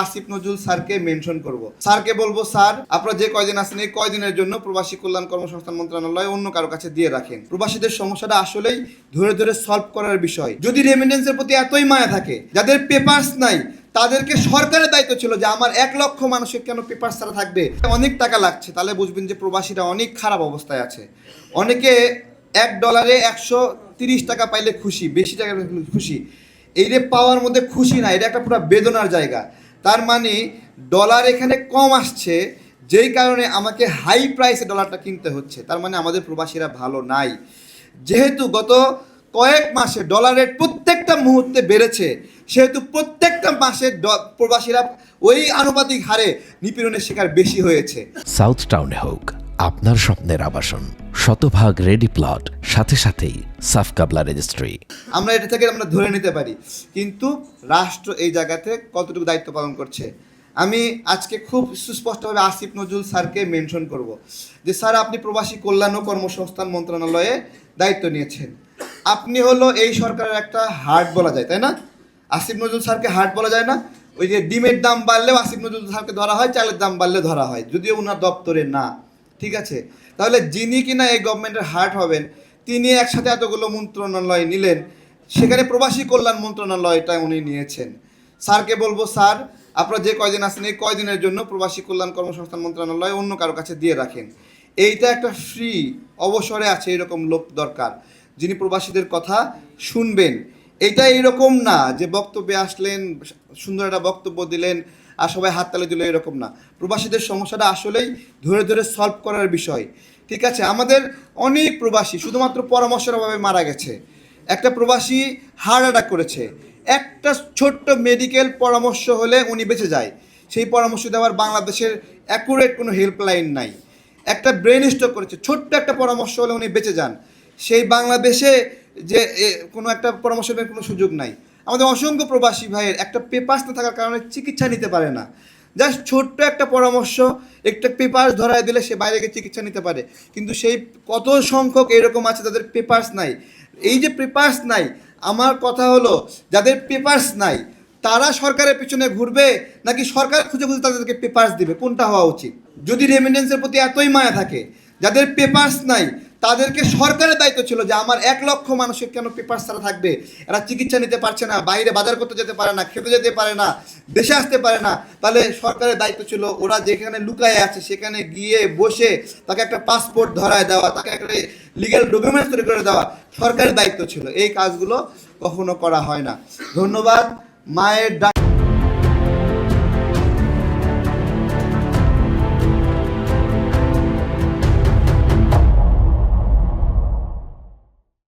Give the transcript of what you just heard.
আসিফ নজরুল স্যারকে মেনশন করব। স্যারকে বলবো, স্যার আপনারা যে কয়দিন আছেন এই কয়দিনের জন্য প্রবাসী কল্যাণ কর্মসংস্থান মন্ত্রণালয় অন্য কারো কাছে দিয়ে রাখেন। প্রবাসীদের সমস্যাটা আসলেই ধরে ধরে সলভ করার বিষয়। যদি রেমিটেন্সের প্রতি এতই মায়া থাকে, যাদের পেপারস নাই তাদেরকে সরকারের দায়িত্ব ছিল যে আমার 1 লক্ষ মানুষের কেন পেপার ছাড়া থাকবে, অনেক টাকা লাগছে, তাহলে বুঝবেন যে প্রবাসীরা অনেক খারাপ অবস্থায় আছে। অনেকে $1 130 টাকা পাইলে খুশি, বেশি টাকা খুশি, এই যে পাওয়ার মধ্যে খুশি না, এটা একটা পুরো বেদনার জায়গা। তার মানে ডলার এখানে কম আসছে, যেই কারণে আমাকে হাই প্রাইসে ডলারটা কিনতে হচ্ছে। তার মানে আমাদের প্রবাসীরা ভালো নাই। যেহেতু গত কয়েক মাসে ডলারের প্রত্যেকটা মুহূর্তে বেড়েছে, সেহেতু প্রত্যেকটা মাসে প্রবাসীরা ওই আনুপাতিক হারে নিপীড়নের শিকার বেশি হয়েছে। সাউথ টাউনে হোক আপনার স্বপ্নের আবাসন, শতভাগ রেডি প্লট, সাথে সাথেই সাফ কাবলা রেজিস্ট্রি। আমরা এটা থেকে আমরা ধরে নিতে পারি, কিন্তু রাষ্ট্র এই জায়গাতে কতটুকু দায়িত্ব পালন করছে। আমি আজকে খুব সুস্পষ্টভাবে আসিফ নজরুল স্যারকে মেনশন করব যে স্যার আপনি প্রবাসী কল্যাণ ও কর্মসংস্থান মন্ত্রণালয়ে দায়িত্ব নিয়েছেন। আপনি হলো এই সরকারের একটা হার্ট বলা যায়, তাই না? আসিফ নজরুল স্যারকে হার্ট বলা যায় না? ওই যে ডিমের দাম বাড়লেও আসিফ নজরুল স্যারকে ধরা হয়, চালের দাম বাড়লে ধরা হয়, যদিও ওনার দপ্তরে না। ঠিক আছে, তাহলে যিনি কিনা এই গভর্নমেন্টের হার্ট হবেন, তিনি একসাথে এতগুলো মন্ত্রণালয় নিলেন, সেখানে প্রবাসী কল্যাণ মন্ত্রণালয়টা উনি নিয়েছেন। স্যারকে বলবো, স্যার আপনারা যে কয়দিন আছেন এই কয়দিনের জন্য প্রবাসী কল্যাণ কর্মসংস্থান মন্ত্রণালয় অন্য কারো কাছে দিয়ে রাখেন। এইটা একটা ফ্রি অবসরে আছে এরকম লোক দরকার, যিনি প্রবাসীদের কথা শুনবেন। এটা এইরকম না যে বক্তব্যে আসলেন, সুন্দর একটা বক্তব্য দিলেন আর সবাই হাততালি দিল, এরকম না। প্রবাসীদের সমস্যাটা আসলেই ধরে ধরে সলভ করার বিষয়। ঠিক আছে, আমাদের অনেক প্রবাসী শুধুমাত্র পরামর্শের অভাবে মারা গেছে। একটা প্রবাসী হার্ট অ্যাটাক করেছে, একটা ছোট্ট মেডিকেল পরামর্শ হলে উনি বেঁচে যায়। সেই পরামর্শ দেওয়ার বাংলাদেশের অ্যাকুরেট কোনো হেল্পলাইন নাই। একটা ব্রেন স্ট্রোক করেছে, ছোট্ট একটা পরামর্শ হলে উনি বেঁচে যান। সেই বাংলাদেশে যে কোনো একটা পরামর্শ নেওয়ার কোনো সুযোগ নাই। আমাদের অসংখ্য প্রবাসী ভাইয়ের একটা পেপারস না থাকার কারণে চিকিৎসা নিতে পারে না। জাস্ট ছোট্ট একটা পরামর্শ, একটা পেপারস ধরায় দিলে সে বাইরে গিয়ে চিকিৎসা নিতে পারে, কিন্তু সেই কত সংখ্যক এরকম আছে যাদের পেপারস নাই। এই যে পেপারস নাই, আমার কথা হলো যাদের পেপারস নাই তারা সরকারের পিছনে ঘুরবে নাকি সরকার খুঁজে খুঁজে তাদেরকে পেপারস দিবে, কোনটা হওয়া উচিত? যদি রেমিটেন্সের প্রতি এতই মায়া থাকে, যাদের পেপারস নাই তাদেরকে সরকারের দায়িত্ব ছিল যে আমার 1 লক্ষ মানুষের কেন পেপারস ছাড়া থাকবে, এরা চিকিৎসা নিতে পারছে না, বাইরে বাজার করতে যেতে পারে না, খেতে যেতে পারে না, দেশে আসতে পারে না, তাহলে সরকারের দায়িত্ব ছিল ওরা যেখানে লুকায় আছে সেখানে গিয়ে বসে তাকে একটা পাসপোর্ট ধরায় দেওয়া, তাকে একটা লিগ্যাল ডকুমেন্টস তৈরি করে দেওয়া সরকারের দায়িত্ব ছিল। এই কাজগুলো কখনো করা হয় না। ধন্যবাদ। মায়ের